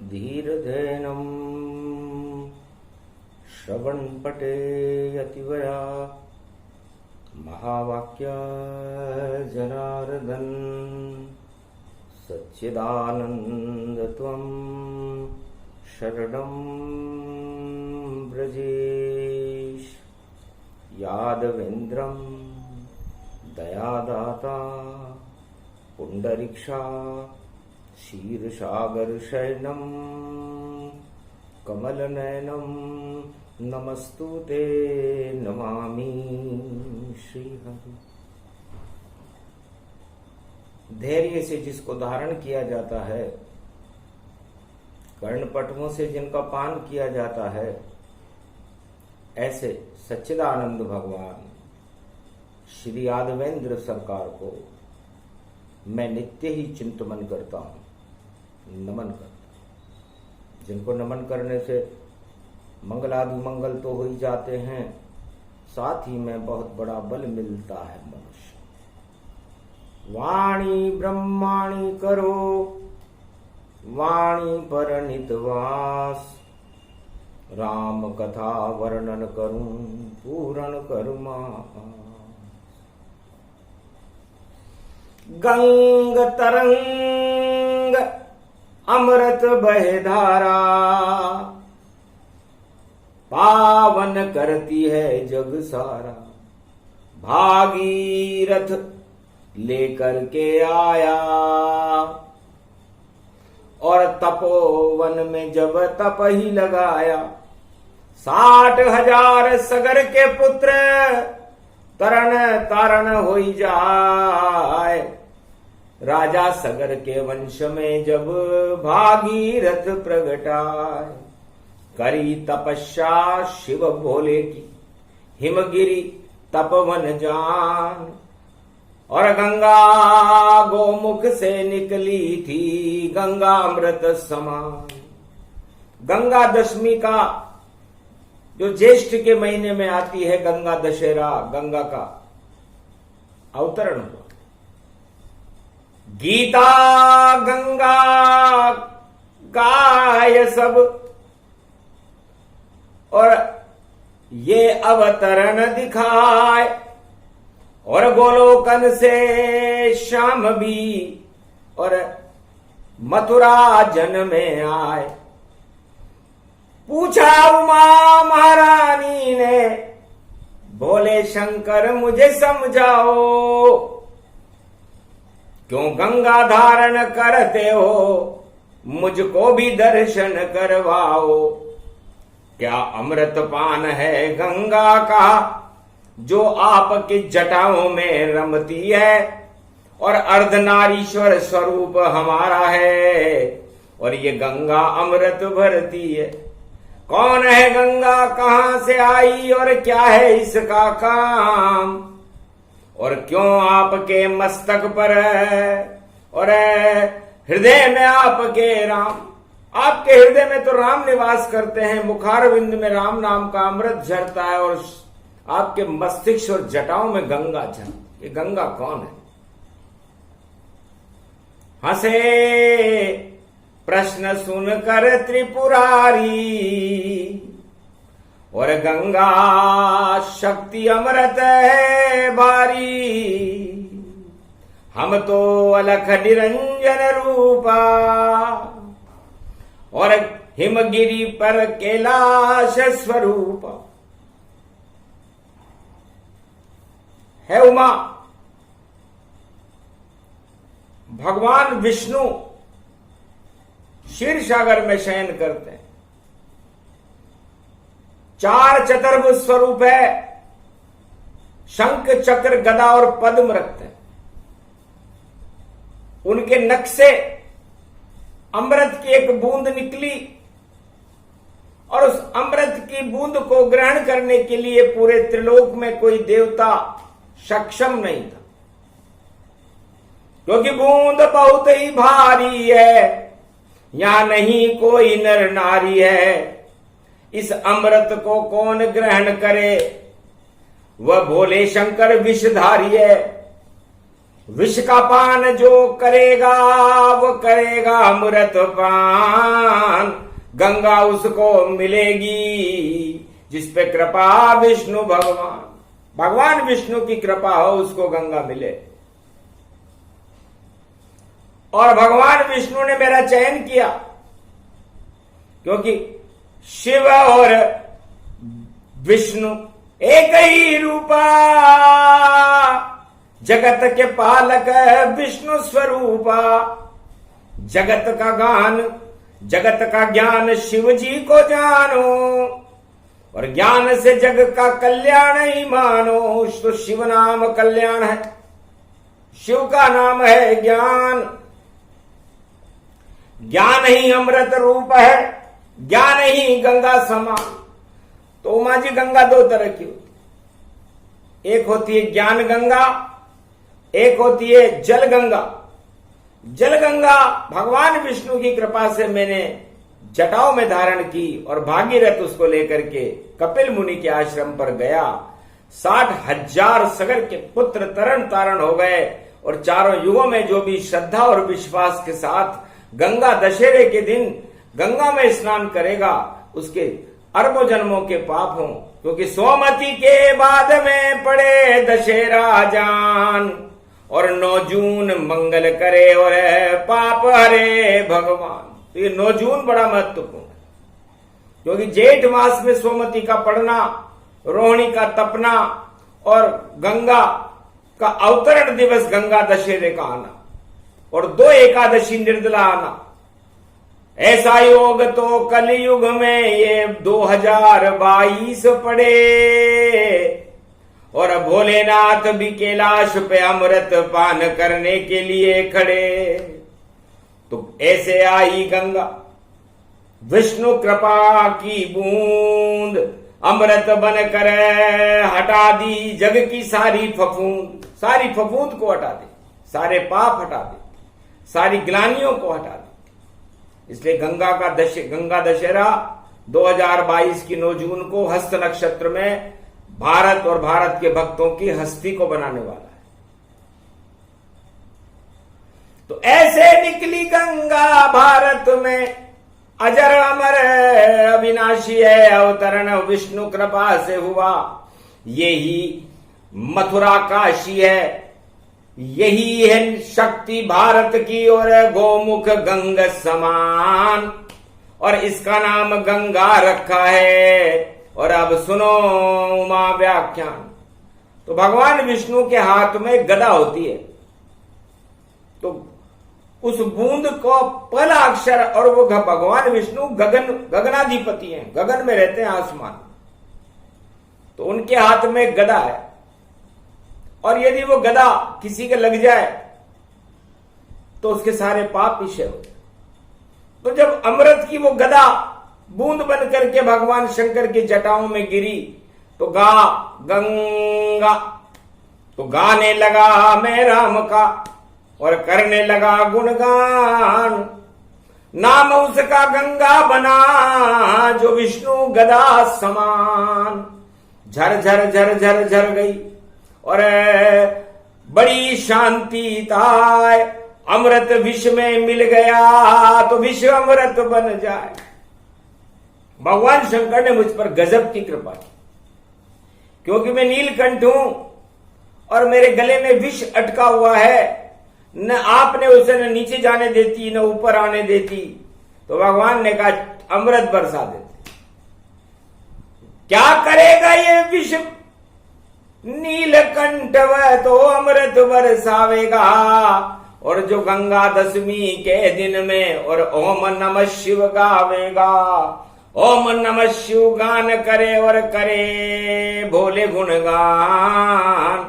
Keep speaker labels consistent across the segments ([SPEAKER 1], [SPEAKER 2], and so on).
[SPEAKER 1] धीरधेनं श्रवणपटे यतिवया महावाक्य जनार्दन सच्चिदानंद त्वं शरणं ब्रजेश। यादवेन्द्रं दयादाता पुंडरीक्षा क्षीरसागरशयनं कमलनयनं नमस्तुते नमामि श्रीहरि। धैर्य से जिसको धारण किया जाता है, कर्णपटुओं से जिनका पान किया जाता है, ऐसे सच्चिदानंद भगवान श्री यादवेंद्र सरकार को मैं नित्य ही चिंतन करता हूं, नमन करता हूं। जिनको नमन करने से मंगलादि मंगल तो हो ही जाते हैं, साथ ही में बहुत बड़ा बल मिलता है मनुष्य। वाणी ब्रह्माणी करो वाणी पर नितवास, राम कथा वर्णन करूं पूर्ण करुमा। गंग तरंग अमृत बहे धारा, पावन करती है जग सारा। भागीरथ लेकर के आया और तपोवन में जब तप ही लगाया। 60,000 सगर के पुत्र तरण तारण हो जाए। राजा सगर के वंश में जब भागीरथ प्रगटाए। करी तपस्या शिव भोले की हिमगिरी तपवन जान, और गंगा गोमुख से निकली थी गंगा अमृत समान। गंगा दशमी का जो ज्येष्ठ के महीने में आती है गंगा दशहरा, गंगा का अवतरण हुआ। गीता गंगा गाय सब, और ये अवतरण दिखाए। और गोलोकन से श्याम भी और मथुरा जन में आए। पूछा उमा महारानी ने, बोले शंकर मुझे समझाओ, क्यों गंगा धारण करते हो, मुझको भी दर्शन करवाओ। क्या अमृत पान है गंगा का, जो आपकी जटाओं में रमती है, और अर्धनारीश्वर स्वरूप हमारा है, और ये गंगा अमृत भरती है। कौन है गंगा, कहां से आई, और क्या है इसका काम, और क्यों आपके मस्तक पर और हृदय में आपके राम। आपके हृदय में तो राम निवास करते हैं, मुखारविंद में राम नाम का अमृत झरता है, और आपके मस्तिष्क और जटाओं में गंगा झरती। ये गंगा कौन है? हंसे प्रश्न सुनकर त्रिपुरारी, और गंगा शक्ति अमृत है भारी। हम तो अलख निरंजन रूपा, और हिमगिरी पर कैलाश स्वरूप है। उमा भगवान विष्णु क्षीर सागर में शयन करते हैं। 4 चतुर्भुज स्वरूप है, शंख चक्र गदा और पद्म रखते हैं। उनके नख से अमृत की एक बूंद निकली, और उस अमृत की बूंद को ग्रहण करने के लिए पूरे त्रिलोक में कोई देवता सक्षम नहीं था, क्योंकि बूंद बहुत ही भारी है। यहां नहीं कोई नर नारी है, इस अमृत को कौन ग्रहण करे, वह भोले शंकर विषधारी है। विष का पान जो करेगा वो करेगा अमृत पान। गंगा उसको मिलेगी जिस पे कृपा विष्णु भगवान, भगवान विष्णु की कृपा हो उसको गंगा मिले। और भगवान विष्णु ने मेरा चयन किया क्योंकि शिव और विष्णु एक ही रूपा, जगत के पालक विष्णु स्वरूपा। जगत का गान, जगत का ज्ञान शिव जी को जानो, और ज्ञान से जग का कल्याण ही मानो। तो शिव नाम कल्याण है, शिव का नाम है ज्ञान। ज्ञान ही अमृत रूप है, ज्ञान ही गंगा समान। तो उमा जी गंगा दो तरह की होती, एक होती है ज्ञान गंगा, एक होती है जल गंगा। जल गंगा भगवान विष्णु की कृपा से मैंने जटाओं में धारण की और भागीरथ उसको लेकर के कपिल मुनि के आश्रम पर गया। 60,000 सगर के पुत्र तरण तारण हो गए। और चारों युगों में जो भी श्रद्धा और विश्वास के साथ गंगा दशहरे के दिन गंगा में स्नान करेगा उसके अरबों जन्मों के पाप हों, क्योंकि सोमती के बाद में पड़े दशहरा जान, और 9 जून मंगल करे और पाप हरे भगवान। तो ये 9 जून बड़ा महत्वपूर्ण है, क्योंकि जेठ मास में सोमती का पड़ना, रोहिणी का तपना और गंगा का अवतरण दिवस गंगा दशहरे का आना, और 2 एकादशी निर्दला आना। ऐसा योग तो कलयुग में ये 2022 पड़े, और भोलेनाथ भी कैलाश पे अमृत पान करने के लिए खड़े। तो ऐसे आई गंगा विष्णु कृपा की बूंद, अमृत बन कर हटा दी जग की सारी फफूंद। सारी फफूंद को हटा दे, सारे पाप हटा दे, सारी ग्लानियों को हटा दे। इसलिए गंगा दशहरा 2022 की 9 जून को हस्त नक्षत्र में भारत और भारत के भक्तों की हस्ती को बनाने वाला है। तो ऐसे निकली गंगा भारत में, अजर अमर अविनाशी है अवतरण विष्णु कृपा से हुआ। यही मथुरा काशी है, यही है शक्ति भारत की, और गोमुख गंग समान, और इसका नाम गंगा रखा है। और अब सुनो उमा व्याख्यान। तो भगवान विष्णु के हाथ में गदा होती है, तो उस बूंद को पहला अक्षर, और वो भगवान विष्णु गगनाधिपति हैं, गगन में रहते हैं, आसमान। तो उनके हाथ में गदा है, और यदि वो गदा किसी के लग जाए तो उसके सारे पाप पीछे हो। तो जब अमृत की वो गदा बूंद बन करके भगवान शंकर की जटाओं में गिरी, तो गंगा, तो गाने लगा मैं राम का और करने लगा गुणगान। नाम उसका गंगा बना जो विष्णु गदा समान। झर झर झर झर झर गई और बड़ी शांति ताय। अमृत विष में मिल गया तो विष अमृत बन जाए। भगवान शंकर ने मुझ पर गजब की कृपा की, क्योंकि मैं नीलकंठ हूं और मेरे गले में विष अटका हुआ है। न आपने उसे न नीचे जाने देती न ऊपर आने देती। तो भगवान ने कहा अमृत बरसा देते। क्या करेगा ये विष? नीलकंठ वह तो अमृत बरसावेगा। और जो गंगा दशमी के दिन में और ओम नमः शिव गावेगा, ओम नमः शिव गान करे और करे भोले गुणगान।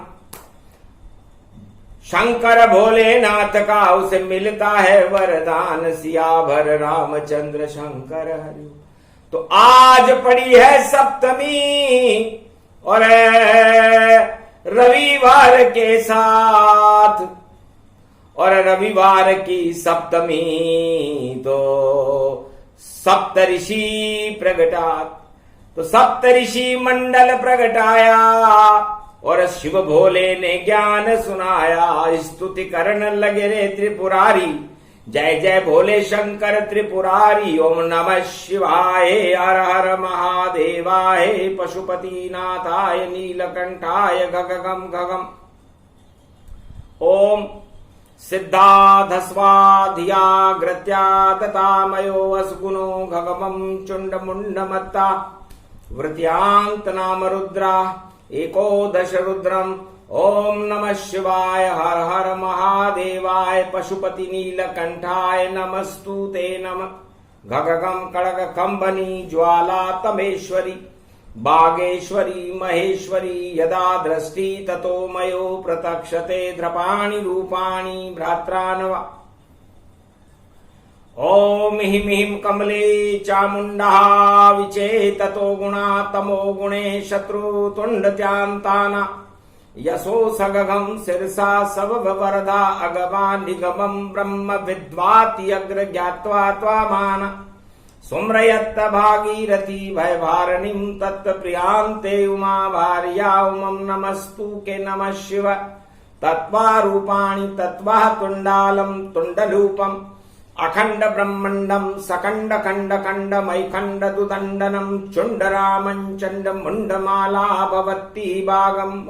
[SPEAKER 1] शंकर भोलेनाथ का उसे मिलता है वरदान। सियाभर रामचंद्र शंकर हरि। तो आज पड़ी है सप्तमी और रविवार के साथ, और रविवार की सप्तमी तो सप्तऋषि प्रगटा। तो सप्तऋषि मंडल प्रगटाया और शिव भोले ने ज्ञान सुनाया। स्तुति करन लगे रे त्रिपुरारी, जय जय भोले शंकर त्रिपुरारी। ओम नमः शिवाय, हर हर महादेवाय, पशुपति नाथाय नीलकंठाय गगगम गगम। ओम सिद्धाधस्वाधियाग्रत्यादतामयो असगुणो गगमं चुंडमुंडमत्ता वृत्यांत नाम रुद्रा एकोदश रुद्रम। ओम नमः शिवाय, हर हर महादेवाय, पशुपति नीलकंठाय नमस्तुते नमः। गगगम कड़ग कंबनी ज्वाला तमेश्वरी, बागेश्वरी महेश्वरी, यदा दृष्टि ततो मयो प्रतक्षते द्रपाणि रूपाणि भ्रात्रान्वा। ओम हिम हिम कमले चामुंडा विचेततो गुणा तमो गुणे शत्रुतुंडत्यांताना। यशो सगगम शिरसा सबवरदा अगमा निगमं ब्रह्म विद्वाति अग्र ज्ञात्वा त्वामान। सुम्रयत्त भागीरथी भयभारणीं तत्प्रियांते उमा भार्या उमं नमस्तुके नमः शिव। तत्त्वारूपाणि तत्त्वा तुण्डालं तुण्डलूपम् अखण्ड ब्रह्मण्डं सकण्ड खण्ड खण्ड मैखण्ड दुदण्डनं चुण्डरामं चण्डमुण्डमाला भवति भागम्।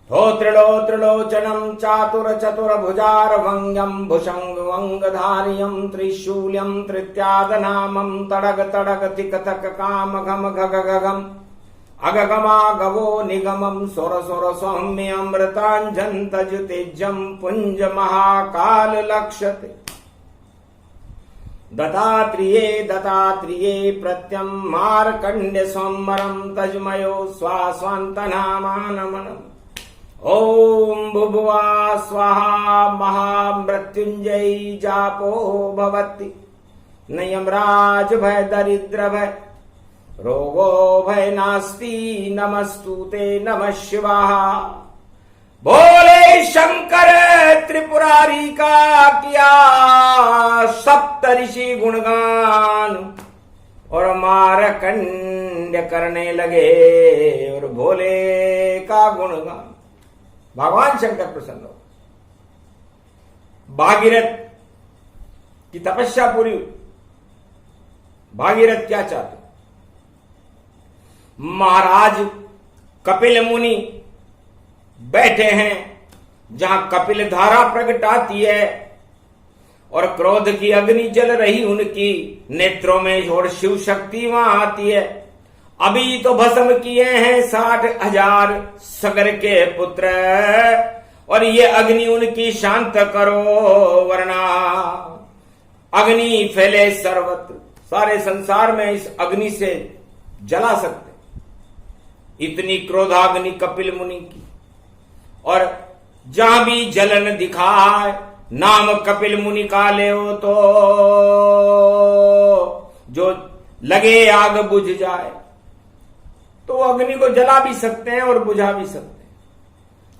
[SPEAKER 1] त्रिलोचनं चातुर चतुर्भुजारभङ्गं भुषङ्गवङ्गधार्यं त्रिशूल्यं त्रित्यादनामं तडग तडग तिक तक काम घम घग गगम्। अगगमागवो निगमं सुर सुर सौम्यमृताञ्जन्तज तेजं पुञ्ज महाकाल लक्ष्यते। दत्तात्रेये प्रत्यं मार्कण्ड्य सोमरं तजमयो स्वास्वान्तनामानमनम्। ओम भुभुवा स्वाहा महामृत्युंजयी जापो भवति। न यमराज भय दरिद्र भय रोगो भय नास्ति, नमस्तुते नमः शिवाः। भोले शंकर त्रिपुरारी का किया सप्तऋषि गुणगान, और मारकंड्य करने लगे और भोले का गुणगान। भगवान शंकर प्रसन्न हो। भागीरथ की तपस्या पूरी हुई। भागीरथ क्या चाहते? महाराज कपिल मुनि बैठे हैं जहां कपिल धारा प्रकट आती है और क्रोध की अग्नि जल रही उनकी नेत्रों में, और शिव शक्ति वहां आती है। अभी तो भस्म किए हैं 60,000 सगर के पुत्र, और ये अग्नि उनकी शांत करो, वरना अग्नि फैले सर्वत्र। सारे संसार में इस अग्नि से जला सकते। इतनी क्रोधाग्नि कपिल मुनि की, और जहां भी जलन दिखाए नाम कपिल मुनि का ले तो जो लगे आग बुझ जाए। तो अग्नि को जला भी सकते हैं और बुझा भी सकते हैं।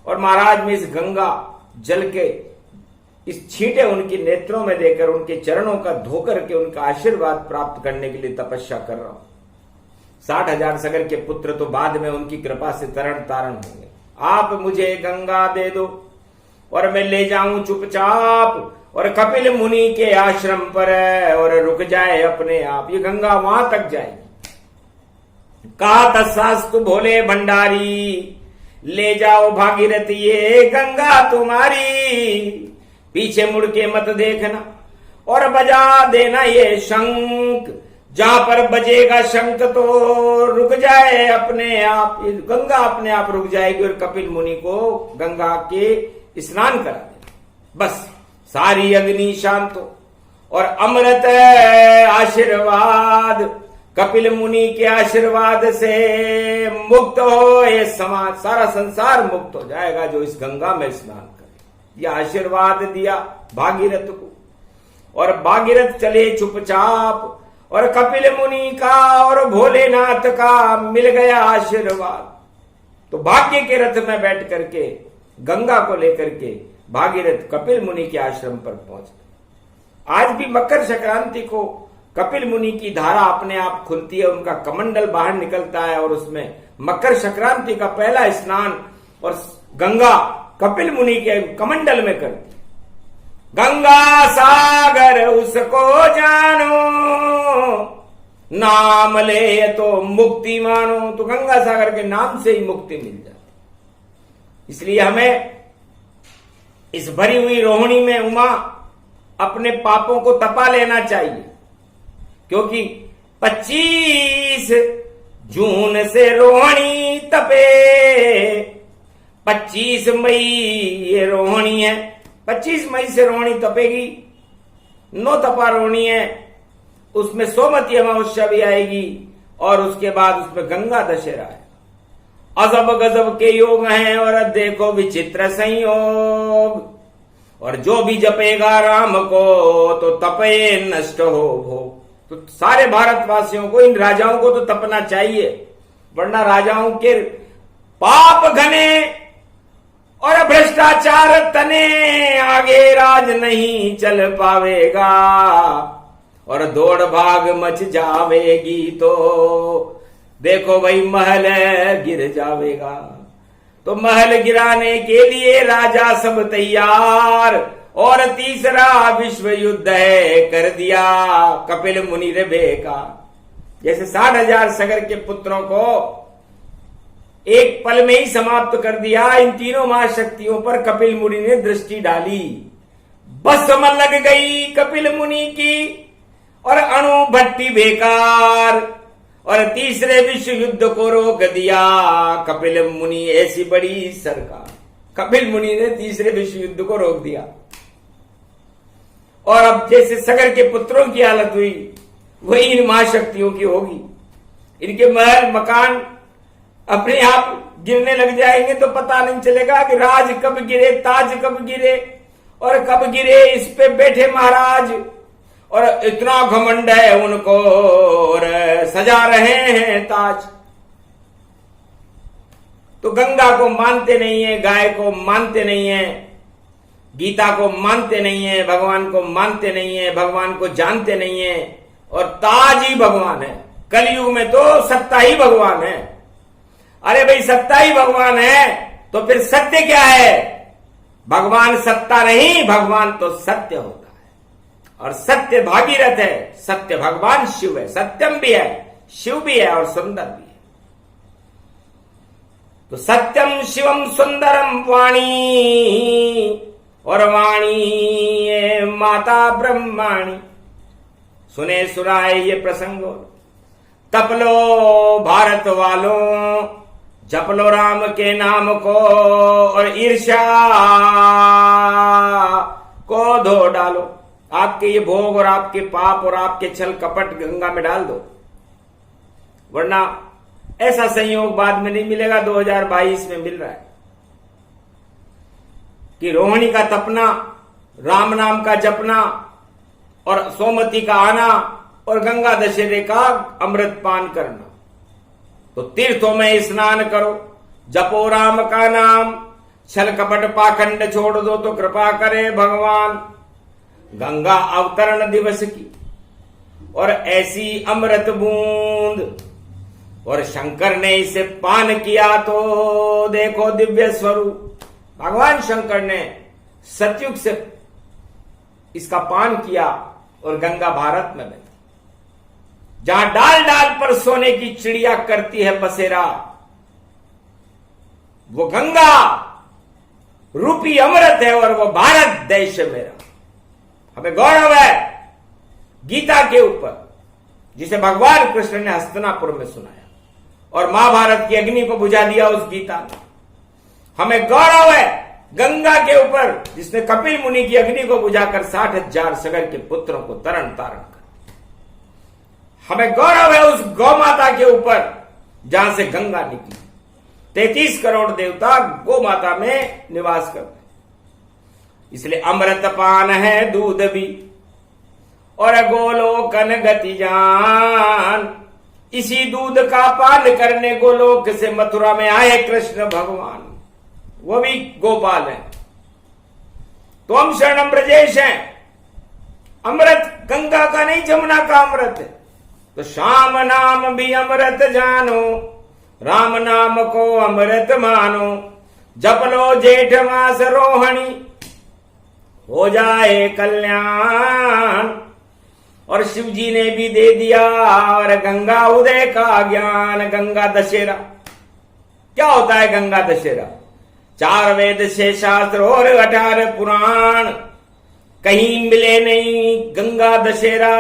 [SPEAKER 1] और महाराज में इस गंगा जल के इस छींटे उनकी नेत्रों में देकर उनके चरणों का धोकर के उनका आशीर्वाद प्राप्त करने के लिए तपस्या कर रहा हूं। 60,000 सगर के पुत्र तो बाद में उनकी कृपा से तरण तारण होंगे। आप मुझे गंगा दे दो और मैं ले जाऊं चुपचाप और कपिल मुनि के आश्रम पर, और रुक जाए अपने आप। ये गंगा वहां तक जाएगी। कहा तत्सास्तु भोले भंडारी, ले जाओ भागीरथ ये गंगा तुम्हारी। पीछे मुड़ के मत देखना और बजा देना ये शंख। जहां पर बजेगा शंख तो रुक जाए अपने आप, गंगा अपने आप रुक जाएगी और कपिल मुनि को गंगा के स्नान करा देना। बस सारी अग्नि शांत हो और अमृत आशीर्वाद कपिल मुनि के आशीर्वाद से मुक्त हो। ये समाज सारा संसार मुक्त हो जाएगा जो इस गंगा में स्नान करे। यह आशीर्वाद दिया भागीरथ को, और भागीरथ चले चुपचाप, और कपिल मुनि का और भोलेनाथ का मिल गया आशीर्वाद। तो भाग्य के रथ में बैठ करके गंगा को लेकर के भागीरथ कपिल मुनि के आश्रम पर पहुंच गए। आज भी मकर संक्रांति को कपिल मुनि की धारा अपने आप खुलती है, उनका कमंडल बाहर निकलता है और उसमें मकर संक्रांति का पहला स्नान और गंगा कपिल मुनि के कमंडल में करती है। गंगा सागर उसको जानो, नाम ले तो मुक्ति मानो। तो गंगा सागर के नाम से ही मुक्ति मिल जाती। इसलिए हमें इस भरी हुई रोहिणी में उमा अपने पापों को तपा लेना चाहिए, क्योंकि 25 जून से रोहिणी तपे। 25 मई ये रोहिणी है, 25 मई से रोहिणी तपेगी। 9 तपा रोहिणी है, उसमें सोमवती अमावस्या भी आएगी और उसके बाद उसमें गंगा दशहरा है। अजब गजब के योग हैं और देखो विचित्र संयोग। और जो भी जपेगा राम को तो तपे नष्ट हो भोग। तो सारे भारतवासियों को, इन राजाओं को तो तपना चाहिए, वरना राजाओं के पाप घने और भ्रष्टाचार तने, आगे राज नहीं चल पावेगा और दौड़ भाग मच जावेगी तो देखो भाई महल गिर जावेगा। तो महल गिराने के लिए राजा सब तैयार, और तीसरा विश्व युद्ध है कर दिया कपिल मुनि ने बेकार। जैसे 60,000 सगर के पुत्रों को एक पल में ही समाप्त कर दिया, इन तीनों महाशक्तियों पर कपिल मुनि ने दृष्टि डाली। भस्म लग गई कपिल मुनि की और अणु भट्टी बेकार, और तीसरे विश्व युद्ध को रोक दिया कपिल मुनि। ऐसी बड़ी सरकार, कपिल मुनि ने तीसरे विश्व युद्ध को रोक दिया। और अब जैसे सगर के पुत्रों की हालत हुई, वही इन महाशक्तियों की होगी। इनके महल मकान अपने आप गिरने लग जाएंगे तो पता नहीं चलेगा कि राज कब गिरे, ताज कब गिरे और कब गिरे इस पे बैठे महाराज। और इतना घमंड है उनको और सजा रहे हैं ताज। तो गंगा को मानते नहीं है, गाय को मानते नहीं है, गीता को मानते नहीं है, भगवान को मानते नहीं है, भगवान को जानते नहीं है, और ताज ही भगवान है। कलयुग में तो सत्ता ही भगवान है। अरे भाई सत्ता ही भगवान है तो फिर सत्य क्या है? भगवान सत्ता नहीं, भगवान तो सत्य होता है, और सत्य भागीरथ है। सत्य भगवान शिव है, सत्यम भी है, शिव भी है और सुंदर भी है। तो सत्यम शिवम सुंदरम वाणी, और वाणी ये माता ब्रह्माणी। सुने सुनाए ये प्रसंग, तप लो भारत वालों, जप लो राम के नाम को, और ईर्ष्या को धो डालो। आपके ये भोग और आपके पाप और आपके छल कपट गंगा में डाल दो, वरना ऐसा संयोग बाद में नहीं मिलेगा। 2022 में मिल रहा है कि रोहिणी का तपना, राम नाम का जपना, और सोमवती का आना, और गंगा दशहरे का अमृत पान करना। तो तीर्थों में स्नान करो, जपो राम का नाम, छल कपट पाखंड छोड़ दो तो कृपा करे भगवान। गंगा अवतरण दिवस की और ऐसी अमृत बूंद, और शंकर ने इसे पान किया तो देखो दिव्य स्वरूप। भगवान शंकर ने सतयुग से इसका पान किया और गंगा भारत में बही। जहां डाल डाल पर सोने की चिड़िया करती है बसेरा, वो गंगा रूपी अमृत है और वो भारत देश है मेरा। हमें गौरव है गीता के ऊपर, जिसे भगवान कृष्ण ने हस्तिनापुर में सुनाया और महाभारत की अग्नि को बुझा दिया उस गीता ने। हमें गौरव है गंगा के ऊपर, जिसने कपिल मुनि की अग्नि को बुझाकर 60,000 सगर के पुत्रों को तरण तारण कर। हमें गौरव है उस गौ माता के ऊपर जहां से गंगा निकली। 33 करोड़ देवता गौ माता में निवास करते, इसलिए अमृत पान है दूध भी, और गोलोकन गति जान। इसी दूध का पान करने गोलोक से मथुरा में आए कृष्ण भगवान, वो भी गोपाल है। तो हम शरणम ब्रजेश हैं, अमृत गंगा का नहीं, जमुना का अमृत है। तो श्याम नाम भी अमृत जानो, राम नाम को अमृत मानो, जप लो जेठ मास रोहिणी, हो जाए कल्याण। और शिव जी ने भी दे दिया और गंगा उदय का ज्ञान। गंगा दशहरा क्या होता है? गंगा दशहरा 4 वेद 6 शास्त्र और 18 पुराण, कहीं मिले नहीं गंगा दशहरा।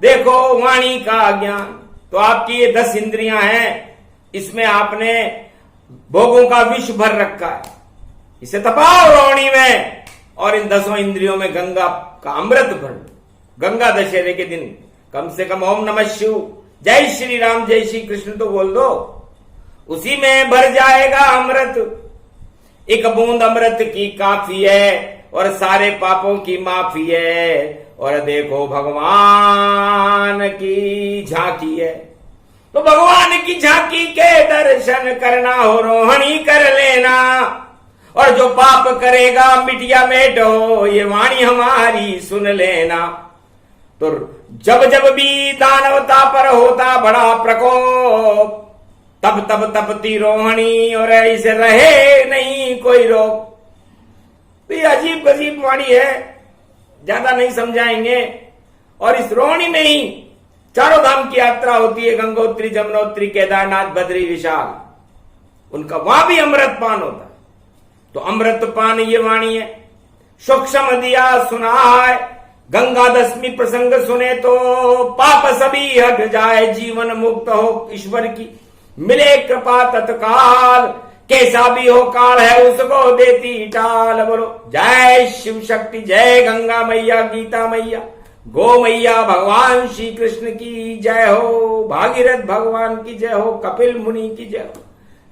[SPEAKER 1] देखो वाणी का ज्ञान, तो आपकी ये 10 इंद्रियां हैं, इसमें आपने भोगों का विष भर रखा है, इसे तपाओ रोहिणी में और इन 10 इंद्रियों में गंगा का अमृत भर। गंगा दशहरे के दिन कम से कम ओम नमः शिव, जय श्री राम, जय श्री कृष्ण तो बोल दो, उसी में भर जाएगा अमृत। एक बूंद अमृत की काफी है और सारे पापों की माफी है। और देखो भगवान की झांकी है, तो भगवान की झांकी के दर्शन करना हो रोहिणी कर लेना। और जो पाप करेगा मिटिया मेटो, ये वाणी हमारी सुन लेना। तो जब जब भी दानवता पर होता बड़ा प्रकोप, तब तब तपती रोहिणी और ऐसे रहे नहीं कोई रोक। तो ये अजीब गजीब वाणी है, ज्यादा नहीं समझाएंगे। और इस रोहिणी में ही चारों धाम की यात्रा होती है, गंगोत्री, जमुनोत्री, केदारनाथ, बद्री, विशाल, उनका वहां भी अमृत पान होता है। तो अमृत पान ये वाणी है। सूक्ष्म दिया सुना है, गंगा दशमी प्रसंग सुने तो पाप सभी हट जाए, जीवन मुक्त हो ईश्वर की मिले कृपा तत्काल। कैसा भी हो काल है उसको देती टाल। बोलो जय शिव शक्ति, जय गंगा मैया, गीता मैया, गो मैया, भगवान श्री कृष्ण की जय हो, भागीरथ भगवान की जय हो, कपिल मुनि की जय हो,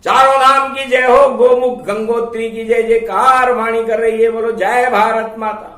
[SPEAKER 1] चारों धाम की जय हो, गोमुख गंगोत्री की जय जयकार वाणी कर रही है। बोलो जय भारत माता।